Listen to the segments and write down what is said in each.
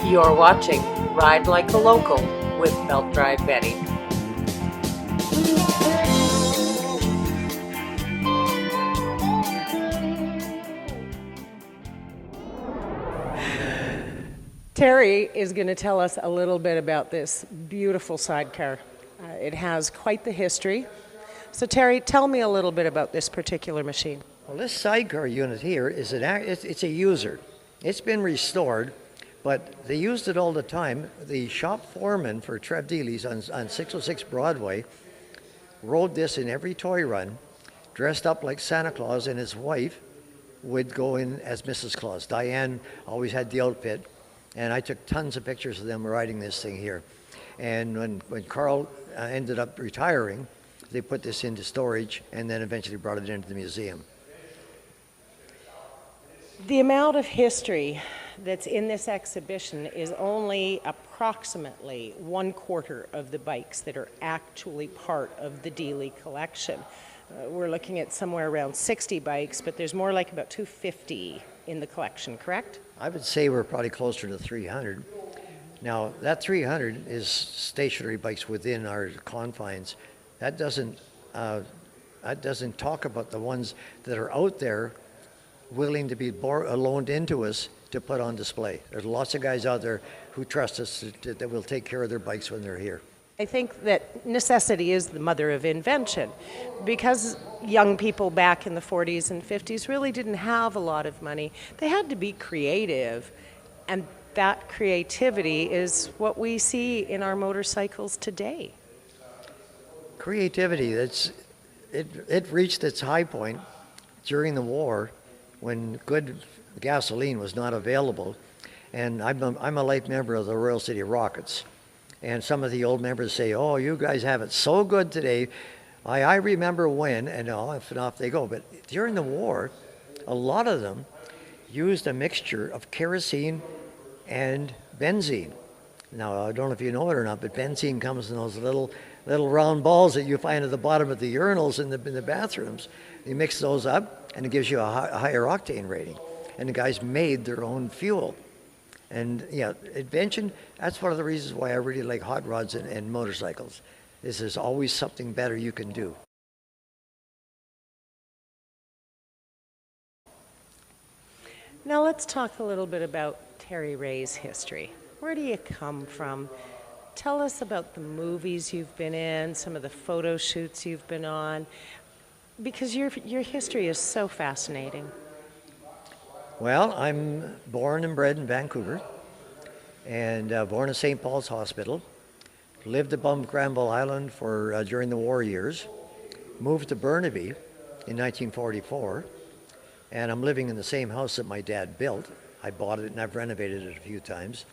You're watching Ride Like a Local with Belt Drive Betty. Terry is going to tell us a little bit about this beautiful sidecar. It has quite the history. So Terry, tell me a little bit about this particular machine. Well, this sidecar unit here is it's a user. It's been restored, but they used it all the time. The shop foreman for Trev Deeley's on 606 Broadway rode this in every toy run, dressed up like Santa Claus, and his wife would go in as Mrs. Claus. Diane always had the outfit, and I took tons of pictures of them riding this thing here. And when Carl ended up retiring, they put this into storage and then eventually brought it into the museum. The amount of history that's in this exhibition is only approximately 1/4 of the bikes that are actually part of the Deeley collection. We're looking at somewhere around 60 bikes, but there's more like about 250 in the collection, correct? I would say we're probably closer to 300. Now, that 300 is stationary bikes within our confines. That doesn't talk about the ones that are out there willing to be loaned into us to put on display. There's lots of guys out there who trust us that will take care of their bikes when they're here. I think that necessity is the mother of invention, because young people back in the 40s and 50s really didn't have a lot of money. They had to be creative, and that creativity is what we see in our motorcycles today. Creativity, it reached its high point during the war when good gasoline was not available. And I'm a life member of the Royal City Rockets. And some of the old members say, oh, you guys have it so good today. I remember when, and off they go. But during the war, a lot of them used a mixture of kerosene and benzene. Now, I don't know if you know it or not, but benzene comes in those little round balls that you find at the bottom of the urinals in the bathrooms. You mix those up, and it gives you a higher octane rating. And the guys made their own fuel. And yeah, invention, that's one of the reasons why I really like hot rods and motorcycles, is there's always something better you can do. Now let's talk a little bit about Terry Ray's history. Where do you come from? Tell us about the movies you've been in, some of the photo shoots you've been on, because your history is so fascinating. Well, I'm born and bred in Vancouver, and born in St. Paul's Hospital. Lived above Granville Island for during the war years. Moved to Burnaby in 1944, and I'm living in the same house that my dad built. I bought it and I've renovated it a few times.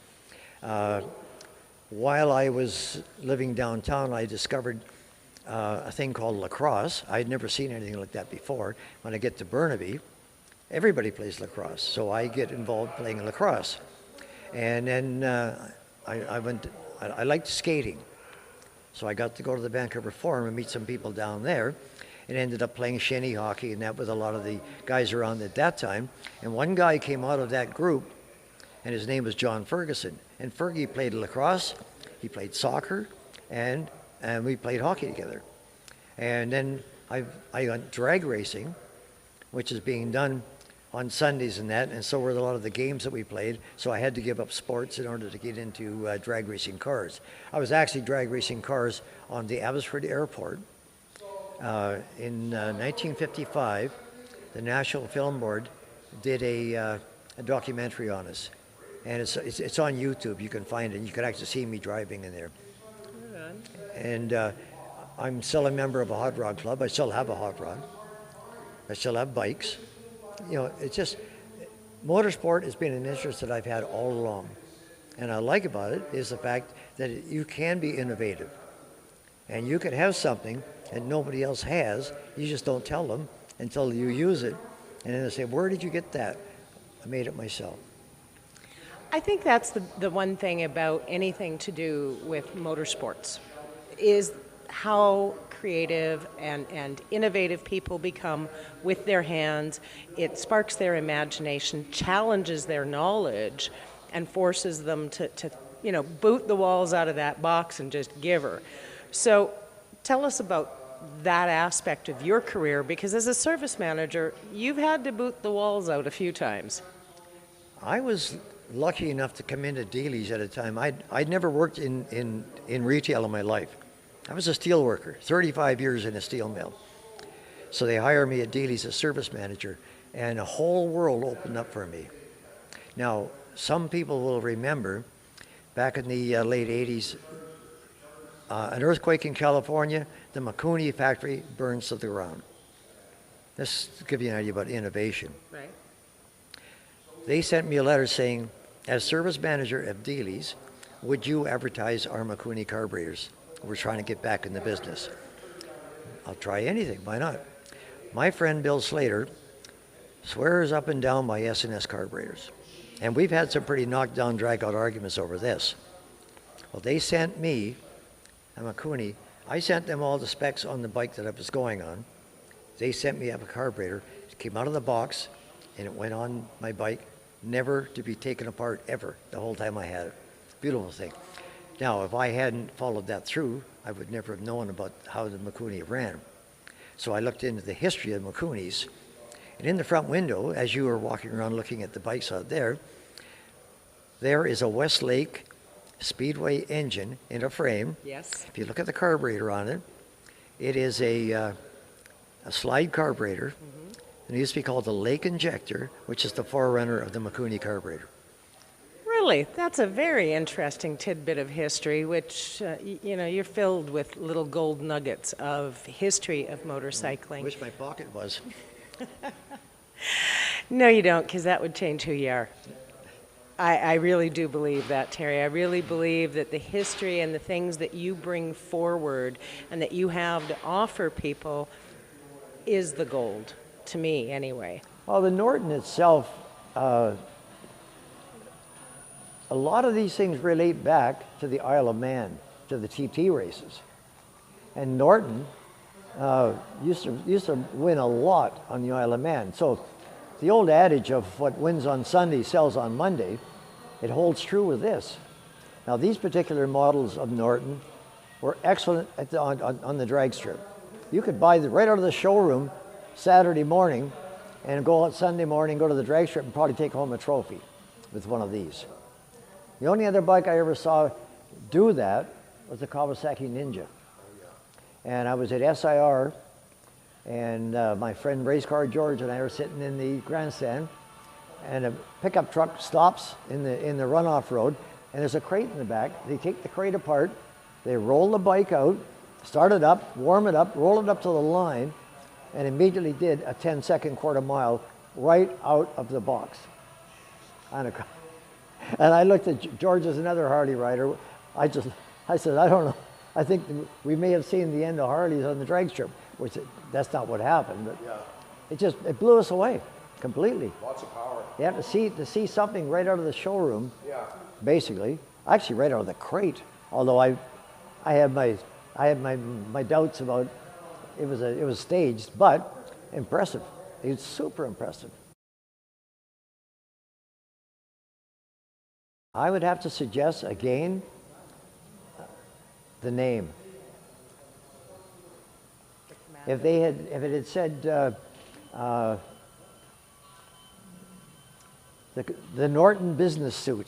While I was living downtown, I discovered a thing called lacrosse. I'd never seen anything like that before. When I get to Burnaby, everybody plays lacrosse, so I get involved playing lacrosse. And then I liked skating, so I got to go to the Vancouver Forum and meet some people down there, and ended up playing shinny hockey and that with a lot of the guys around at that time. And one guy came out of that group, and his name was John Ferguson. And Fergie played lacrosse, he played soccer, and we played hockey together. And then I went drag racing, which is being done on Sundays and that, and so were a lot of the games that we played, so I had to give up sports in order to get into drag racing cars. I was actually drag racing cars on the Abbotsford Airport. In 1955, the National Film Board did a documentary on us, and it's on YouTube. You can find it. You can actually see me driving in there. And I'm still a member of a hot rod club. I still have a hot rod. I still have bikes. You know, it's just, motorsport has been an interest that I've had all along. And I like about it is the fact that you can be innovative. And you can have something that nobody else has. You just don't tell them until you use it. And then they say, where did you get that? I made it myself. I think that's the one thing about anything to do with motorsports, is how creative and innovative people become with their hands. It sparks their imagination, challenges their knowledge, and forces them to boot the walls out of that box and just give her. So tell us about that aspect of your career, because as a service manager, you've had to boot the walls out a few times. I was lucky enough to come into Deeley's at a time. I'd never worked in retail in my life. I was a steel worker, 35 years in a steel mill. So they hired me at Deeley's as service manager, and a whole world opened up for me. Now, some people will remember back in the late 80s, an earthquake in California, the Makuni factory burns to the ground. This to give you an idea about innovation. Right. They sent me a letter saying, as service manager of Deeley's, would you advertise our Makuni carburetors? We're trying to get back in the business. I'll try anything, why not? My friend Bill Slater swears up and down by S&S carburetors. And we've had some pretty knockdown, drag-out arguments over this. Well, they sent me a Makuni. I sent them all the specs on the bike that I was going on. They sent me up a carburetor. It came out of the box, and it went on my bike, never to be taken apart ever, the whole time I had it. Beautiful thing. Now, if I hadn't followed that through, I would never have known about how the Makuni ran. So I looked into the history of Makunis, and in the front window, as you were walking around looking at the bikes out there, there is a Westlake Speedway engine in a frame. Yes. If you look at the carburetor on it, it is a slide carburetor. Mm-hmm. It used to be called the Lake Injector, which is the forerunner of the Makuni carburetor. Really? That's a very interesting tidbit of history, which, you're filled with little gold nuggets of history of motorcycling. I wish my pocket was. No, you don't, because that would change who you are. I really do believe that, Terry. I really believe that the history and the things that you bring forward and that you have to offer people is the gold, to me anyway. Well, the Norton itself, a lot of these things relate back to the Isle of Man, to the TT races. And Norton used to win a lot on the Isle of Man. So the old adage of what wins on Sunday sells on Monday, it holds true with this. Now, these particular models of Norton were excellent on the drag strip. You could buy right out of the showroom Saturday morning and go out Sunday morning, go to the drag strip and probably take home a trophy with one of these. The only other bike I ever saw do that was the Kawasaki Ninja. And I was at SIR, and my friend Race Car George and I were sitting in the grandstand, and a pickup truck stops in the runoff road, and there's a crate in the back. They take the crate apart, they roll the bike out, start it up, warm it up, roll it up to the line, and immediately did a 10-second quarter mile right out of the box. And I looked at George as another Harley rider. I said, I don't know. I think we may have seen the end of Harleys on the drag strip, which that's not what happened, but yeah. It blew us away completely. Lots of power. Yeah, to see something right out of the showroom, basically, actually right out of the crate. Although I had my doubts about it was staged, but impressive. It's super impressive. I would have to suggest again the name. If it had said the Norton business suit,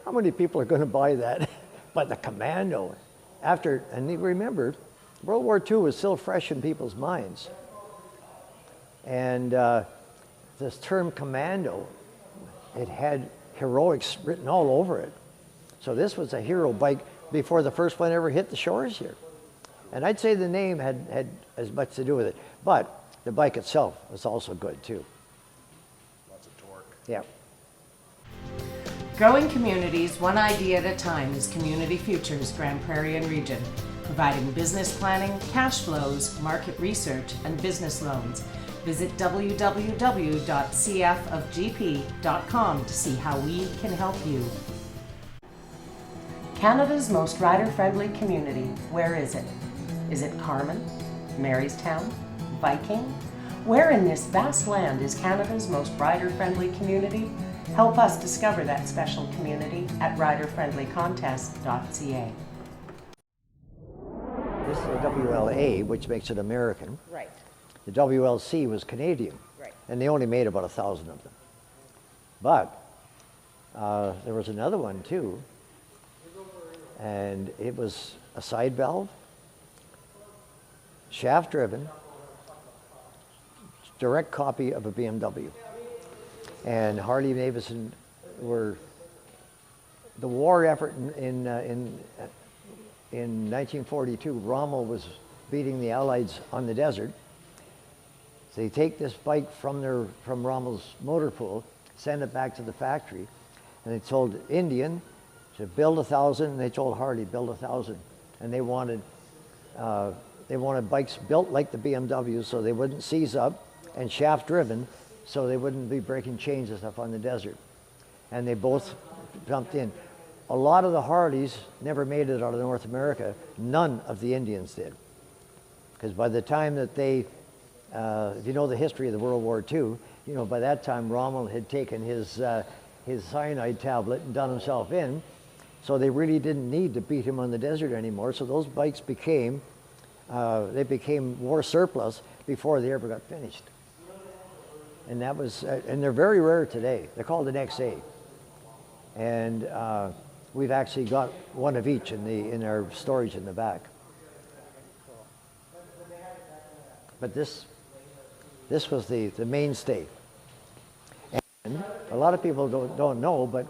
how many people are going to buy that? But the Commando, and remember, World War II was still fresh in people's minds, and this term Commando, it had heroics written all over it. So this was a hero bike before the first one ever hit the shores here. And I'd say the name had as much to do with it. But the bike itself was also good too. Lots of torque. Yeah. Growing communities one idea at a time is Community Futures Grand Prairie and Region, providing business planning, cash flows, market research, and business loans. Visit www.cfofgp.com to see how we can help you. Canada's most rider-friendly community, where is it? Is it Carman, Marystown, Viking? Where in this vast land is Canada's most rider-friendly community? Help us discover that special community at riderfriendlycontest.ca. This is a WLA, which makes it American. Right. The WLC was Canadian. Right. And they only made about 1,000 of them. But there was another one too, and it was a side valve, shaft driven, direct copy of a BMW. And Harley Davidson were the war effort in 1942. Rommel was beating the Allies on the desert. So they take this bike from Rommel's motor pool, send it back to the factory, and they told Indian to build 1,000, and they told Harley build 1,000, and they wanted bikes built like the BMW, so they wouldn't seize up, and shaft driven, so they wouldn't be breaking chains and stuff on the desert. And they both jumped in. A lot of the Harleys never made it out of North America. None of the Indians did, because by the time that they if you know the history of the World War II, you know, by that time Rommel had taken his cyanide tablet and done himself in, so they really didn't need to beat him on the desert anymore. So those bikes became war surplus before they ever got finished. And that was, and they're very rare today. They're called an XA, and we've actually got one of each in our storage in the back. But this was the mainstay. And a lot of people don't know, but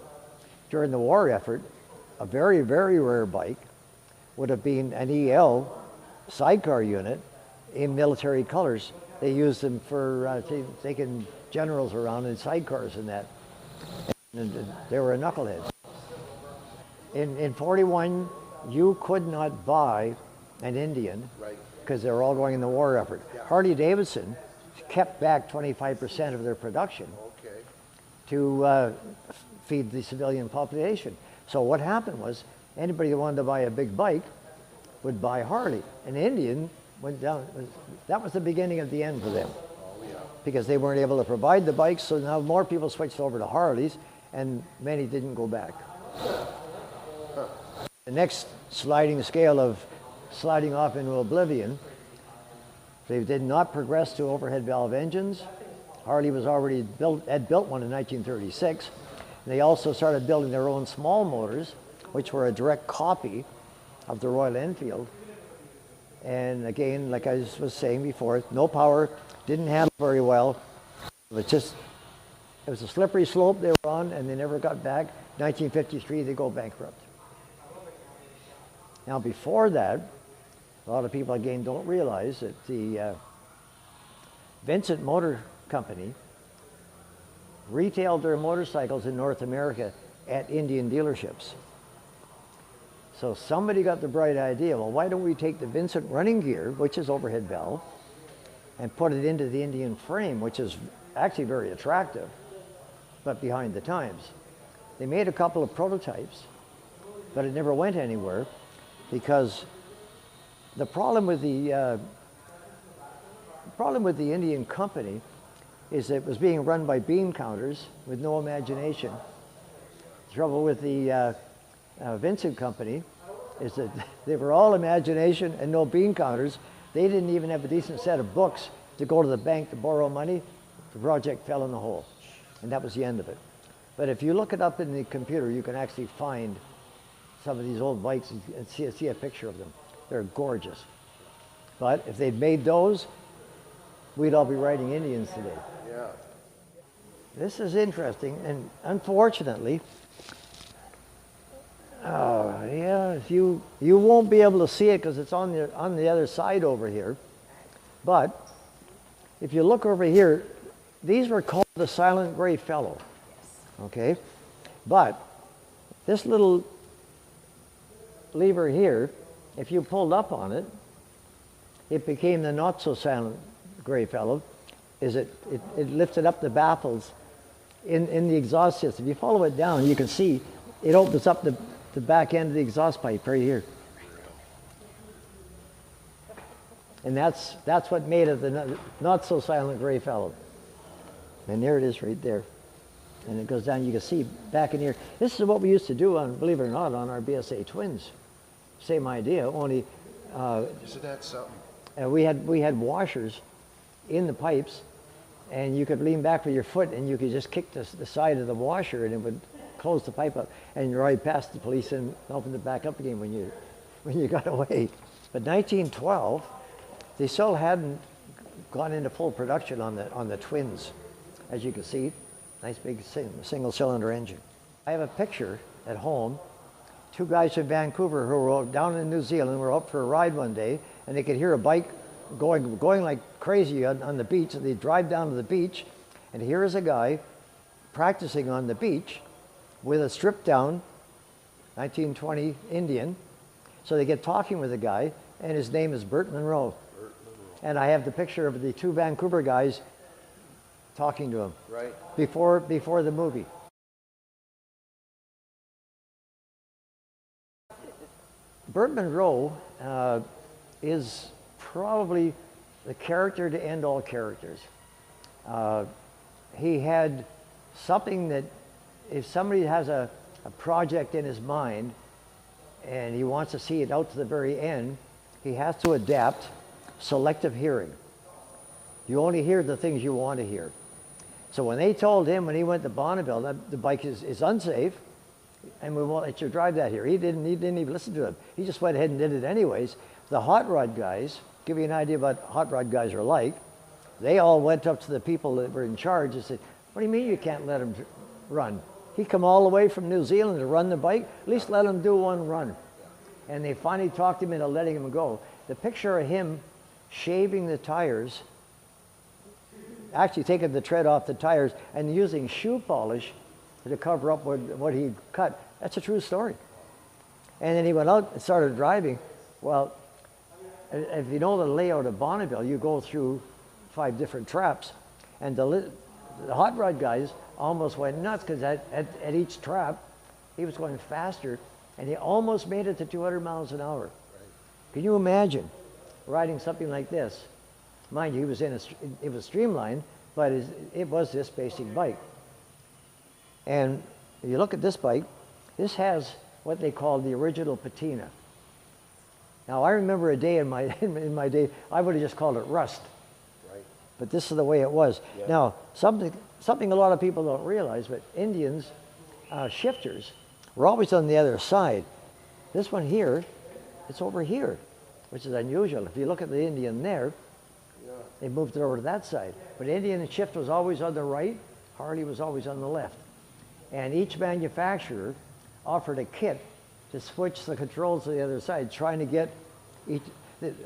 during the war effort, a very, very rare bike would have been an EL sidecar unit in military colors. They used them for taking generals around in sidecars and that. And they were a knucklehead. In 41, you could not buy an Indian because they were all going in the war effort. Yeah. Harley Davidson kept back 25% of their production to feed the civilian population. So what happened was, anybody who wanted to buy a big bike would buy Harley. An Indian went down. That was the beginning of the end for them. Oh, yeah. Because they weren't able to provide the bikes, so now more people switched over to Harleys, and many didn't go back. The next sliding scale of sliding off into oblivion, they did not progress to overhead valve engines. Harley was already had built one in 1936. They also started building their own small motors, which were a direct copy of the Royal Enfield. And again, like I was saying before, no power, didn't handle very well. It was a slippery slope they were on, and they never got back. 1953, they go bankrupt. Now before that, a lot of people again don't realize that the Vincent Motor Company retailed their motorcycles in North America at Indian dealerships. So somebody got the bright idea, well, why don't we take the Vincent running gear, which is overhead valve, and put it into the Indian frame, which is actually very attractive, but behind the times. They made a couple of prototypes, but it never went anywhere, because the problem with the Indian company is that it was being run by bean counters with no imagination. The trouble with the Vincent company is that they were all imagination and no bean counters. They didn't even have a decent set of books to go to the bank to borrow money. The project fell in the hole, and that was the end of it. But if you look it up in the computer, you can actually find some of these old bikes and see a picture of them. They're gorgeous. But if they'd made those, we'd all be riding Indians today. Yeah. This is interesting, and unfortunately, you won't be able to see it because it's on the other side over here. But if you look over here, these were called the Silent Gray Fellow. Okay, but this little lever here, if you pulled up on it, it became the not so silent gray fellow. It lifted up the baffles in the exhaust system. If you follow it down, you can see it opens up the back end of the exhaust pipe right here. And that's what made it the not so silent gray fellow. And there it is right there. And it goes down, you can see back in here. This is what we used to do on, believe it or not, on our BSA twins. Same idea, only Isn't that something? we had washers in the pipes, and you could lean back with your foot and you could just kick the side of the washer and it would close the pipe up, and you're right past the police and opened it back up again when you got away. But 1912, they still hadn't gone into full production on the twins. As you can see, nice big single cylinder engine. I have a picture at home. Two guys from Vancouver who were down in New Zealand were up for a ride one day, and they could hear a bike going like crazy on the beach, and they drive down to the beach, and here is a guy practicing on the beach with a stripped down 1920 Indian. So they get talking with the guy, and his name is Bert Monroe. And I have the picture of the two Vancouver guys talking to him Right. before the movie. Bert Monroe is probably the character to end all characters. He had something that if somebody has a project in his mind and he wants to see it out to the very end, he has to adapt selective hearing. You only hear the things you want to hear. So when they told him when he went to Bonneville that the bike is unsafe and we won't let you drive that here, he didn't even listen to them. He just went ahead and did it anyways. The hot rod guys, give you an idea of what hot rod guys are like, they all went up to the people that were in charge and said, "What do you mean you can't let him run? He come all the way from New Zealand to run the bike, at least let him do one run." And they finally talked him into letting him go. The picture of him shaving the tires, actually taking the tread off the tires and using shoe polish to cover up what he cut, that's a true story. And then he went out and started driving. Well, if you know the layout of Bonneville, you go through 5 different traps, and the hot rod guys almost went nuts because at each trap he was going faster, and he almost made it to 200 miles an hour. Right. Can you imagine riding something like this? Mind you, it was streamlined, but it was this basic bike. And if you look at this bike, this has what they call the original patina. Now I remember a day in my day, I would have just called it rust. Right. But this is the way it was. Yeah. Now, something a lot of people don't realize, but Indians, shifters, were always on the other side. This one here, it's over here, which is unusual. If you look at the Indian there, they moved it over to that side. But Indian shift was always on the right, Harley was always on the left. And each manufacturer offered a kit to switch the controls to the other side, trying to get each,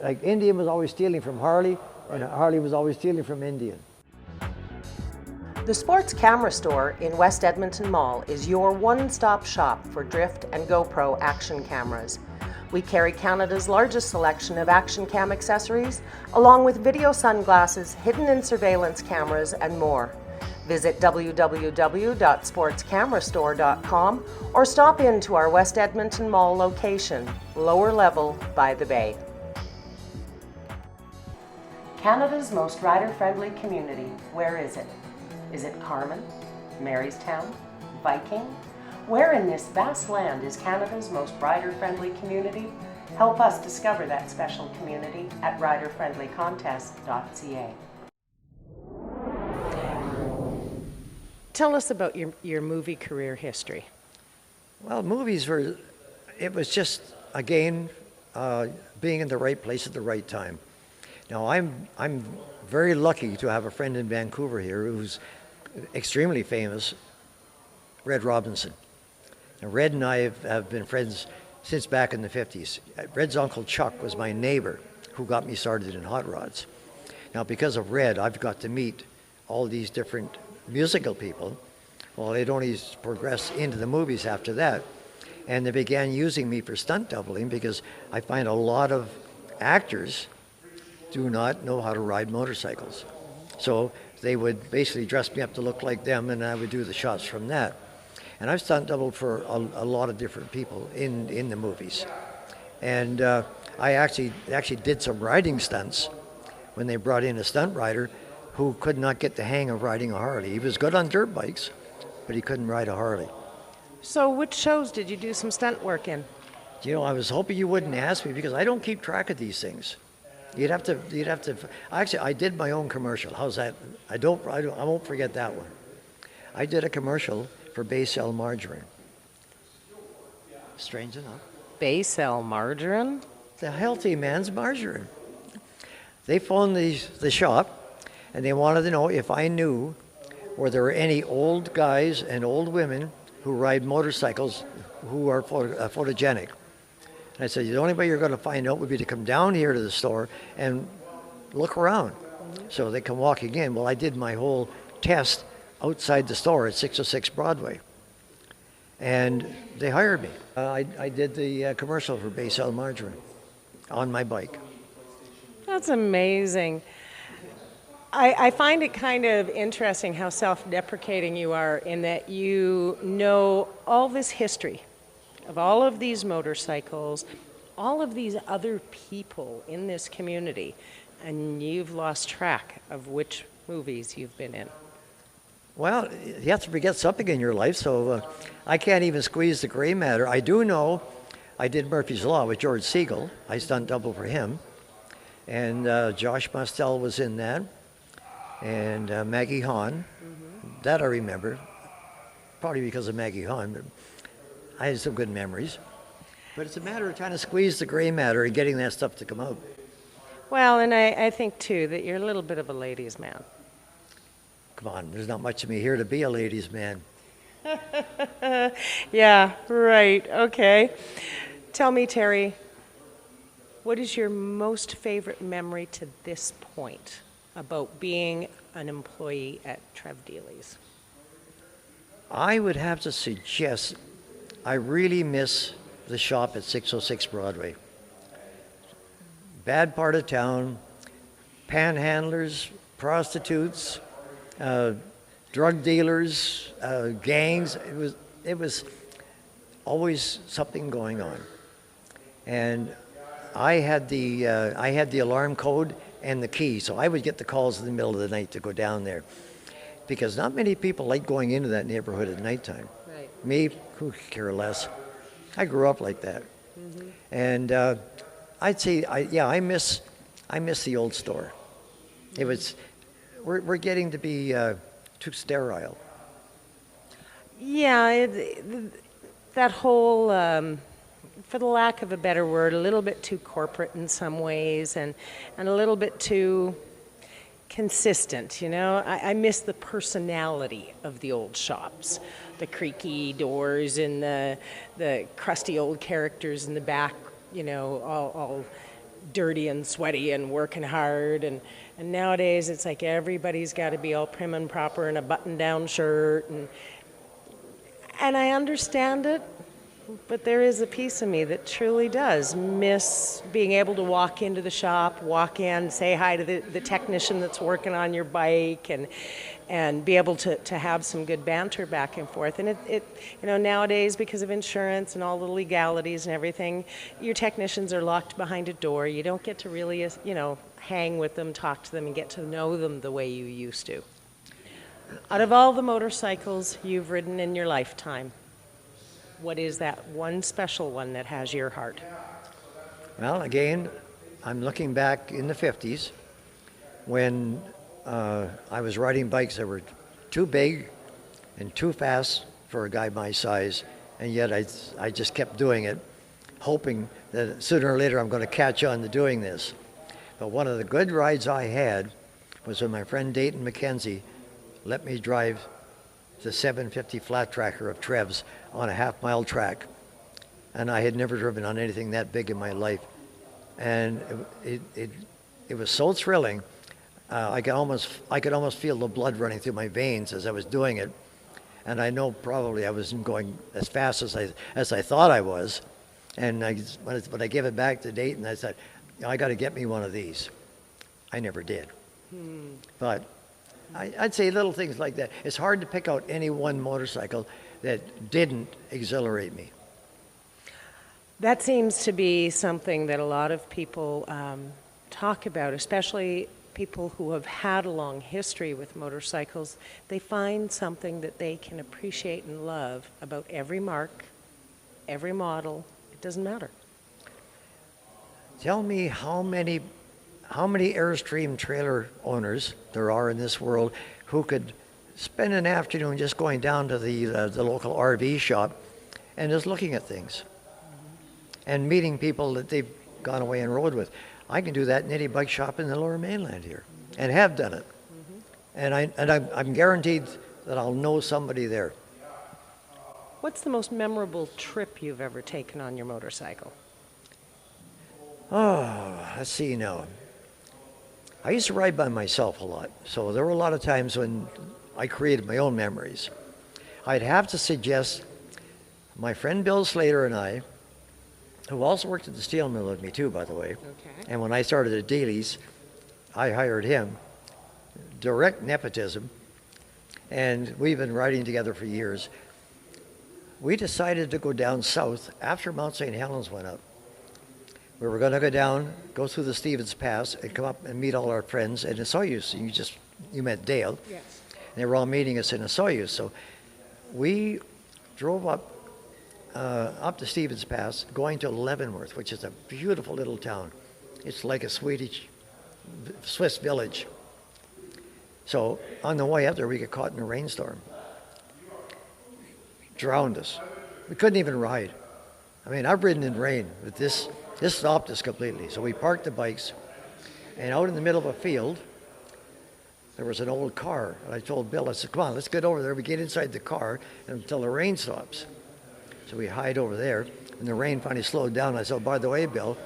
like Indian was always stealing from Harley, and Harley was always stealing from Indian. The Sports Camera Store in West Edmonton Mall is your one-stop shop for drift and GoPro action cameras. We carry Canada's largest selection of action cam accessories, along with video sunglasses, hidden and surveillance cameras, and more. Visit www.sportscamerastore.com or stop in to our West Edmonton Mall location, lower level by the bay. Canada's most rider-friendly community, where is it? Is it Carman, Marystown, Viking? Where in this vast land is Canada's most rider-friendly community? Help us discover that special community at riderfriendlycontest.ca. Tell us about your movie career history. Well, movies it was just, again, being in the right place at the right time. Now, I'm very lucky to have a friend in Vancouver here who's extremely famous, Red Robinson. Now, Red and I have been friends since back in the 50s. Red's uncle Chuck was my neighbor who got me started in hot rods. Now, because of Red, I've got to meet all these different musical people. Well, they'd only progress into the movies after that. And they began using me for stunt doubling because I find a lot of actors do not know how to ride motorcycles. So they would basically dress me up to look like them, and I would do the shots from that. And I've stunt doubled for a lot of different people in the movies. And I actually did some riding stunts when they brought in a stunt rider who could not get the hang of riding a Harley. He was good on dirt bikes, but he couldn't ride a Harley. So which shows did you do some stunt work in? You know, I was hoping you wouldn't ask me because I don't keep track of these things. You'd have to. Actually, I did my own commercial. How's that? I won't forget that one. I did a commercial for Bay-Cell margarine. Strange enough. Bay-Cell margarine? It's a healthy man's margarine. They phoned the shop, and they wanted to know if I knew were there any old guys and old women who ride motorcycles who are photogenic. And I said, the only way you're going to find out would be to come down here to the store and look around. So they come walking in. Well, I did my whole test outside the store at 606 Broadway. And they hired me. I did the commercial for Bay-Cell margarine on my bike. That's amazing. I find it kind of interesting how self-deprecating you are in that you know all this history of all of these motorcycles, all of these other people in this community, and you've lost track of which movies you've been in. Well, you have to forget something in your life, so I can't even squeeze the gray matter. I do know I did Murphy's Law with George Segal. I stunt double for him. And Josh Mostel was in that. And Maggie Hahn. Mm-hmm. That I remember. Probably because of Maggie Hahn, but I had some good memories. But it's a matter of trying to squeeze the gray matter and getting that stuff to come out. Well, and I think, too, that you're a little bit of a ladies' man. Come on, there's not much of me here to be a ladies' man. Yeah, right, okay. Tell me, Terry, what is your most favorite memory to this point about being an employee at Trev Deeley's? I would have to suggest I really miss the shop at 606 Broadway. Bad part of town, panhandlers, prostitutes, drug dealers, gangs. It was always something going on. And I had the alarm code and the key, so I would get the calls in the middle of the night to go down there. Because not many people like going into that neighborhood at nighttime. Right. Me, who could care less. I grew up like that. Mm-hmm. And I'd say, I miss the old store. It was, we're getting to be too sterile. Yeah, that whole, for the lack of a better word, a little bit too corporate in some ways, and a little bit too consistent, you know. I miss the personality of the old shops, the creaky doors and the crusty old characters in the back, you know, all dirty and sweaty and working hard. And nowadays it's like everybody's got to be all prim and proper in a button-down shirt. And I understand it, but there is a piece of me that truly does miss being able to walk into the shop, walk in, say hi to the technician that's working on your bike, and be able to have some good banter back and forth. And it you know, nowadays, because of insurance and all the legalities and everything, your technicians are locked behind a door. You don't get to really, you know, hang with them, talk to them, and get to know them the way you used to. Out of all the motorcycles you've ridden in your lifetime, what is that one special one that has your heart? Well, again, I'm looking back in the 50s when I was riding bikes that were too big and too fast for a guy my size, and yet I just kept doing it, hoping that sooner or later I'm going to catch on to doing this. But one of the good rides I had was when my friend Dayton McKenzie let me drive the 750 flat tracker of Trev's on a half-mile track, and I had never driven on anything that big in my life, and it was so thrilling. I could almost feel the blood running through my veins as I was doing it, and I know probably I wasn't going as fast as I thought I was. And when I gave it back to Dayton, I said, I got to get me one of these. I never did, but I'd say little things like that. It's hard to pick out any one motorcycle that didn't exhilarate me. That seems to be something that a lot of people talk about, especially people who have had a long history with motorcycles. They find something that they can appreciate and love about every mark, every model. It doesn't matter. Tell me how many Airstream trailer owners there are in this world who could spend an afternoon just going down to the local RV shop and just looking at things and meeting people that they've gone away and rode with. I can do that in any bike shop in the Lower Mainland here, and have done it. And I'm guaranteed that I'll know somebody there. What's the most memorable trip you've ever taken on your motorcycle? Oh, let's see now. I used to ride by myself a lot, so there were a lot of times when I created my own memories. I'd have to suggest my friend Bill Slater and I, who also worked at the steel mill with me too, by the way. Okay. And when I started at Deeley's, I hired him. Direct nepotism. And we've been riding together for years. We decided to go down south after Mount St. Helens went up. We were going to go down, go through the Stevens Pass, and come up and meet all our friends in Soyuz. You met Dale. Yes. And they were all meeting us in Soyuz. So we drove up to Stevens Pass, going to Leavenworth, which is a beautiful little town. It's like a Swiss village. So on the way up there, we got caught in a rainstorm. Drowned us. We couldn't even ride. I mean, I've ridden in rain, but this stopped us completely. So we parked the bikes, and out in the middle of a field, there was an old car. And I told Bill, I said, come on, let's get over there. We get inside the car until the rain stops. So we hide over there, and the rain finally slowed down. I said, oh, by the way, Bill,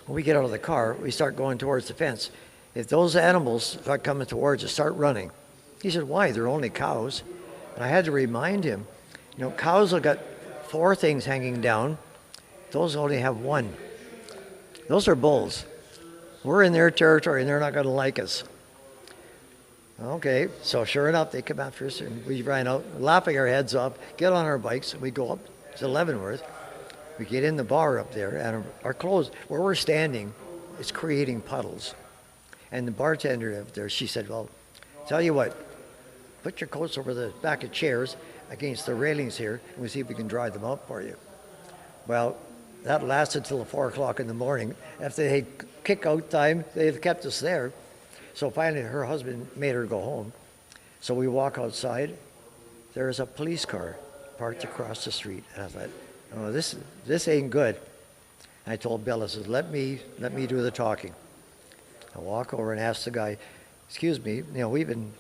when we get out of the car, we start going towards the fence. If those animals start coming towards us, start running. He said, why? They're only cows. And I had to remind him, cows have got 4 things hanging down. Those only have 1. Those are bulls. We're in their territory, and they're not going to like us. Okay, so sure enough, they come after us, and we ran out, laughing our heads off, get on our bikes, and we go up to Leavenworth. We get in the bar up there, and our clothes, where we're standing, is creating puddles. And the bartender up there, she said, well, tell you what, put your coats over the back of chairs against the railings here, and we'll see if we can dry them out for you. Well, that lasted till 4 o'clock in the morning. After they had kick-out time, they kept us there. So finally, her husband made her go home. So we walk outside. There's a police car parked across the street. And I thought, oh, this ain't good. And I told Bill, I said, let me do the talking. I walk over and ask the guy, excuse me, we've been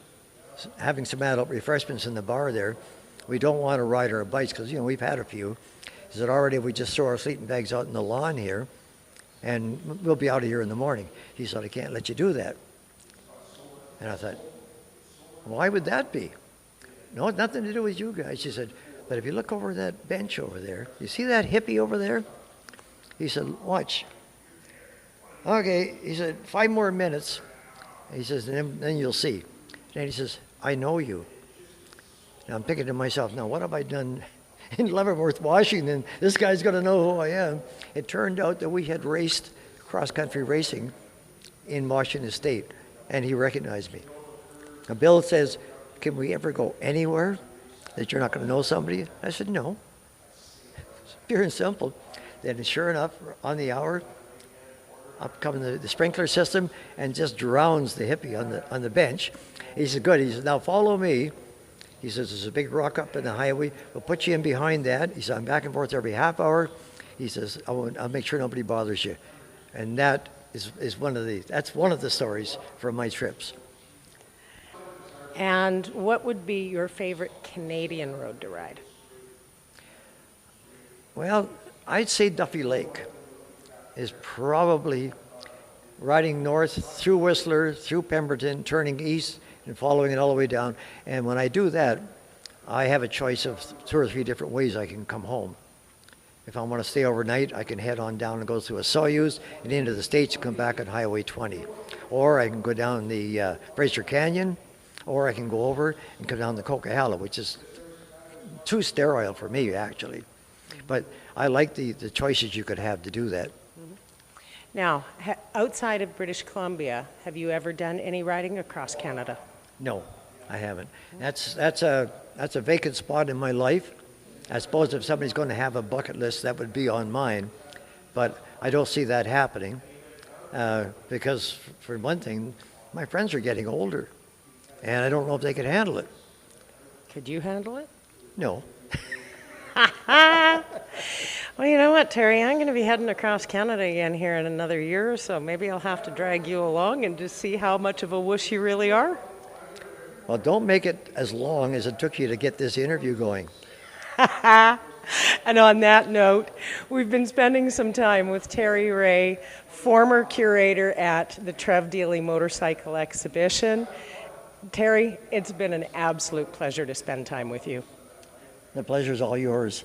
having some adult refreshments in the bar there. We don't want to ride our bikes because, we've had a few. He said, already we just throw our sleeping bags out in the lawn here, and we'll be out of here in the morning. He said, I can't let you do that. And I thought, why would that be? No, it's nothing to do with you guys. She said, but if you look over that bench over there, you see that hippie over there? He said, watch. Okay, he said, 5 more minutes. He says, and then you'll see. And he says, I know you. Now I'm thinking to myself, now what have I done in Leavenworth, Washington? This guy's going to know who I am. It turned out that we had raced cross-country racing in Washington State, and he recognized me. Now Bill says, can we ever go anywhere that you're not going to know somebody? I said, no. It's pure and simple. Then sure enough, on the hour, up comes the sprinkler system and just drowns the hippie on the bench. He said, good. He said, now follow me. He says, there's a big rock up in the highway. We'll put you in behind that. He said, I'm back and forth every half hour. He says, I'll make sure nobody bothers you. And that is one of the stories from my trips. And what would be your favorite Canadian road to ride? Well, I'd say Duffy Lake is probably riding north through Whistler, through Pemberton, turning east and following it all the way down. And when I do that, I have a choice of 2 or 3 different ways I can come home. If I want to stay overnight, I can head on down and go through a Soyuz and into the States and come back on Highway 20. Or I can go down the Fraser Canyon, or I can go over and come down the Coquihalla, which is too sterile for me, actually. But I like the choices you could have to do that. Now, outside of British Columbia, have you ever done any riding across Canada? No, I haven't. That's a vacant spot in my life. I suppose if somebody's going to have a bucket list, that would be on mine. But I don't see that happening because, for one thing, my friends are getting older, and I don't know if they could handle it. Could you handle it? No. Well, you know what, Terry? I'm going to be heading across Canada again here in another year or so. Maybe I'll have to drag you along and just see how much of a wuss you really are. Well, don't make it as long as it took you to get this interview going. And on that note, we've been spending some time with Terry Ray, former curator at the Deeley Motorcycle Exhibition. Terry, it's been an absolute pleasure to spend time with you. The pleasure's all yours.